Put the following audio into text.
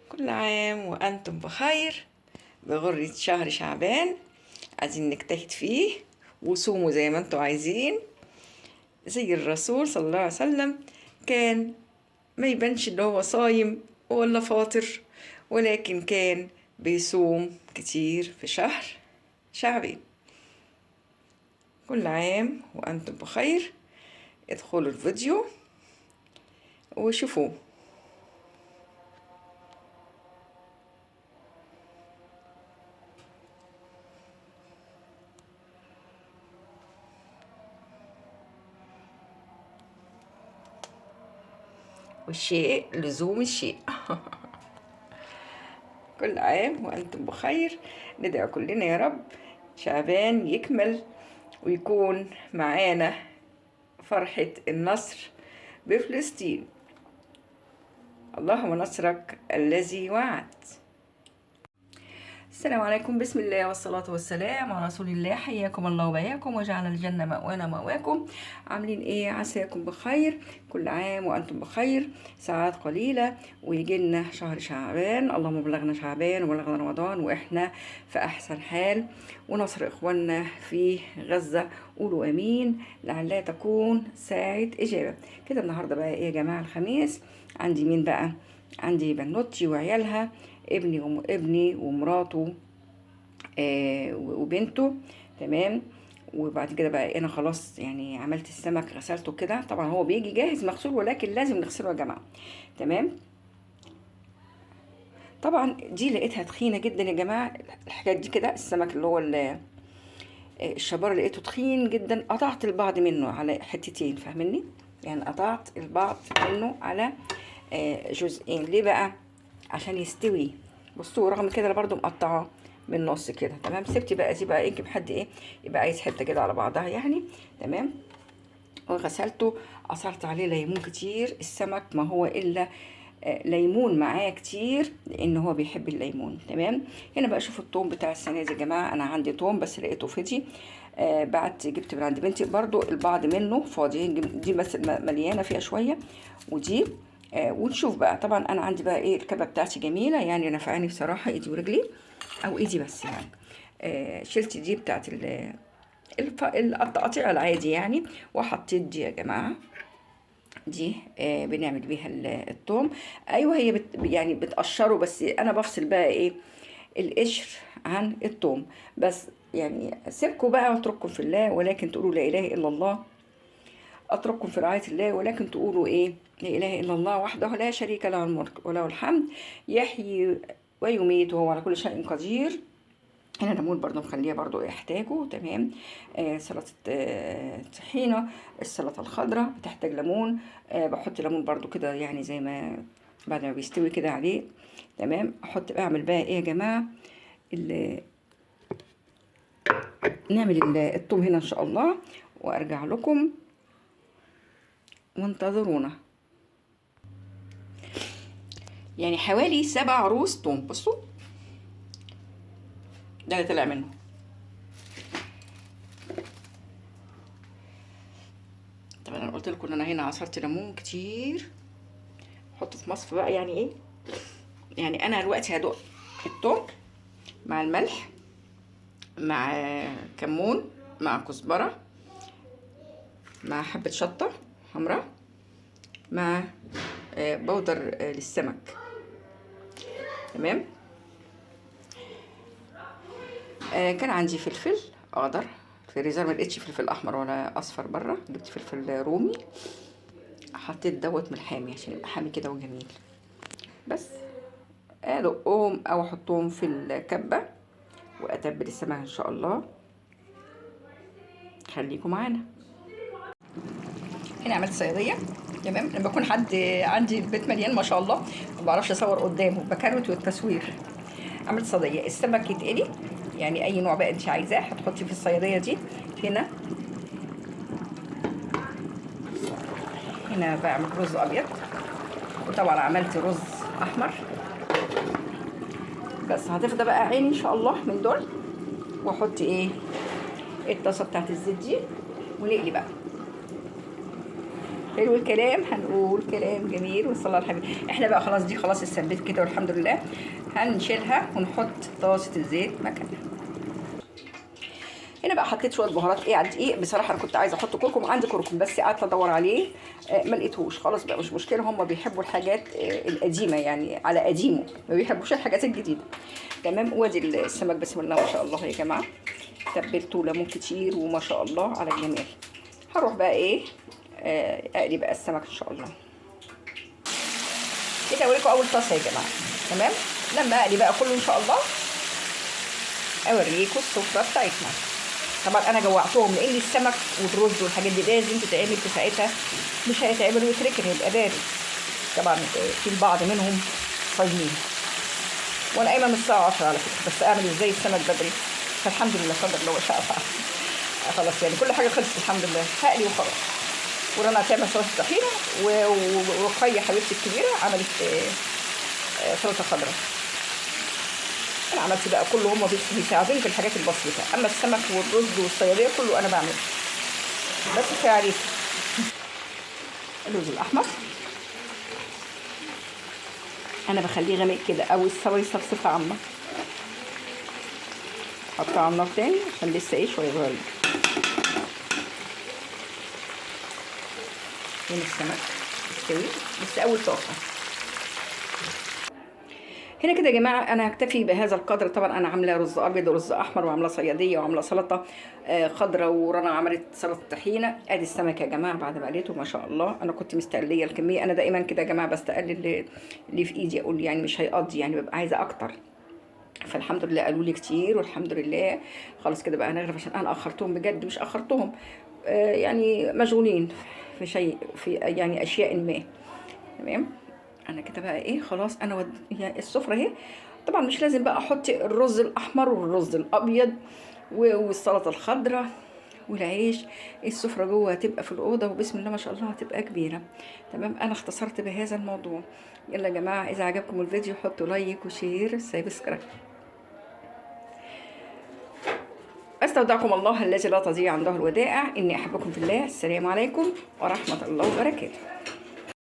كل عام وأنتم بخير بغرة شهر شعبان. عايزين نجتهد فيه وصوموا زي ما انتم عايزين، زي الرسول صلى الله عليه وسلم كان ما يبانش ان هو صايم ولا فاطر، ولكن كان بيصوم كتير في شهر شعبان. كل عام وأنتم بخير. ادخلوا الفيديو وشوفوه. والشيء لزوم الشيء. كل عام وأنتم بخير. ندعو كلنا يا رب شعبان يكمل ويكون معانا فرحة النصر بفلسطين. اللهم نصرك الذي وعدت. السلام عليكم، بسم الله والصلاة والسلام على رسول الله. حياكم الله وبياكم وجعل الجنة مأوانا مأواكم. عاملين ايه؟ عساكم بخير. كل عام وانتم بخير. ساعات قليلة ويجي لنا شهر شعبان. اللهم بلغنا شعبان وبلغنا رمضان واحنا في احسن حال، ونصر اخواننا في غزة. قولوا امين لعلها تكون ساعة اجابة. كده النهاردة بقى ايه يا جماعة؟ الخميس. عندي مين بقى؟ عندي بنوتي وعيالها، ابني ومراته وبنته. تمام. وبعد كده بقى انا خلاص يعني عملت السمك غسلته كده، طبعا هو بيجي جاهز مغسول ولكن لازم نغسله يا جماعه. تمام. طبعا دي لقيتها تخينه جدا يا جماعه، الحاجات دي كده. السمك اللي هو الشبار لقيته تخين جدا، قطعت البعض منه على حتتين، فاهمني؟ يعني قطعت البعض منه على جزئين. ليه بقى؟ عشان يستوي. بصوا رغم كده انا برضو مقطعاه من النص كده. تمام. سبت بقى دي بقى يمكن حد ايه يبقى عايز حته كده على بعضها يعني. تمام. وغسلته، عصرت عليه ليمون كتير. السمك ما هو الا ليمون معاه كتير لان هو بيحب الليمون. تمام. هنا بقى شوفوا التوم بتاع السنه دي يا جماعه. انا عندي توم بس لقيته فضي. بعت جبت من عند بنتي برضو البعض منه فاضي، دي بس مليانه فيها شويه ودي. ونشوف بقى. طبعا انا عندي بقى ايه الكبه بتاعتي جميله يعني، نفعني بصراحه ايدي ورجلي او ايدي بس يعني. شلت دي بتاعت التقطيع العادي يعني، وحطيت دي يا جماعه. دي بنعمل بيها التوم. ايوه هي يعني بتقشره، بس انا بفصل بقى ايه القشر عن التوم بس. يعني سيبكم بقى واترككم في الله، ولكن تقولوا لا اله الا الله. اترككم في رعايه الله، ولكن تقولوا ايه؟ لا اله الا الله وحده لا شريك له الملك وله الحمد يحيي ويميت وهو على كل شيء قدير. هنا ليمون برضو مخليه برضو يحتاجه. تمام. سلطة طحينة. السلطة الخضراء بتحتاج ليمون. بحط ليمون برضو كده يعني زي ما بعد ما بيستوي كده عليه. تمام. اعمل بقى ايه يا جماعة؟ نعمل الثوم هنا ان شاء الله وارجع لكم وانتظرونا. يعني حوالي 7 عروس توم. بصوا ده اللي طلع منه. طبعا انا قلت لكم ان انا هنا عصرت ليمون كتير. حطه في مصفى بقى يعني ايه. يعني انا دلوقتي هدوق التوم مع الملح مع كمون مع كزبره مع حبه شطه حمراء مع بودر للسمك. تمام. كان عندي فلفل اخضر في الفريزر، ما لقيتش فلفل احمر ولا اصفر بره، جبت فلفل رومي. حطيت دوت من الحامي عشان يبقى حامي كده وجميل. بس ادقهم او احطهم في الكبه واتبل السمك ان شاء الله. خليكم معانا. هنا عملت صياديه. تمام. لما بكون حد عندي البيت مليان ما شاء الله ما بعرفش اصور قدامه، بكروت والتصوير. عملت صياديه السمك يتقلي يعني اي نوع بقى انت عايزاه هتحطي في الصياديه دي. هنا بعمل رز ابيض، وطبعا عملت رز احمر. بس هتفضى بقى عيني ان شاء الله من دول، واحط ايه الطاسه بتاعت الزيت دي ونقلي بقى. حلو الكلام، هنقول كلام جميل والصلاة على الحبيب. احنا بقى خلاص دي خلاص اتثبت كده والحمد لله. هنشيلها ونحط طاسة الزيت مكانها. هنا بقى حطيت شويه بهارات ايه على الدقيق. بصراحه انا كنت عايزه احط كركم، عندي كركم بس قعدت ادور عليه ما لقيتهوش. خلاص بقى مش مشكله، هم بيحبوا الحاجات القديمه يعني على قديمه، ما بيحبوش الحاجات الجديده. تمام. وادي السمك بسم الله ما شاء الله يا جماعه، تبلته ليمون كتير وما شاء الله على الجمال. هروح بقى ايه اقلي بقى السمك ان شاء الله كده. اوريكم اول طاسه يا جماعه. تمام. لما اقلي بقى كله ان شاء الله اوريكم السفره بتاعتنا. طبعا انا جوعتهم لان السمك والرز والحاجات دي لازم تتعمل في ساعتها، مش هيتعمل ويتركن هيبقى بارد. طبعا في البعض منهم صايمين وانا قايمه من الساعه 10 على فكره، بس اعمل ازاي السمك بدري؟ فالحمد لله قدر الله وشاء فعل. خلاص يعني كل حاجه خلصت الحمد لله. هقلي وخلاص. ورنا هتعمل سلطه طحينه، ورقيه حبيبتي الكبيره عملت سلطه خضراء. انا عملت بقى كله، هم بيساعدوني في الحاجات البسيطه، اما السمك والرز والصياديه كله انا بعمله. بس كفايه عليك. الرز الاحمر انا بخليه غامق كده، او الصويصه بصفه عامه. حطها على النار تاني عشان لسه ايه شويه صغيرين. من السمك يستوي بس اول طاسه. هنا كده يا جماعه انا هكتفي بهذا القدر. طبعا انا عامله رز ابيض ورز احمر وعامله صياديه وعامله سلطه خضراء، ورنا عملت سلطه طحينه. ادي السمك يا جماعه بعد ما قليته ما شاء الله. انا كنت مستقليه الكميه، انا دائما كده يا جماعه بستقلل اللي في ايدي، اقول يعني مش هيقضي، يعني ببقى عايزه اكتر. فالحمد لله قالوا لي كتير والحمد لله. خلاص كده بقى هنغرف عشان انا اخرتهم بجد، مش اخرتهم يعني مشغولين في شيء، في يعني اشياء ما. تمام. انا كده بقى ايه خلاص انا يعني السفره اهي. طبعا مش لازم بقى احط الرز الاحمر والرز الابيض والسلطه الخضراء والعيش. السفره جوه هتبقى في الاوضه وبسم الله ما شاء الله هتبقى كبيره. تمام. انا اختصرت بهذا الموضوع. يلا يا جماعه اذا عجبكم الفيديو حطوا لايك وشير وسبسكرايب. استودعكم الله الذي لا تضيع عنده الودائع. اني احبكم في الله. السلام عليكم ورحمه الله وبركاته.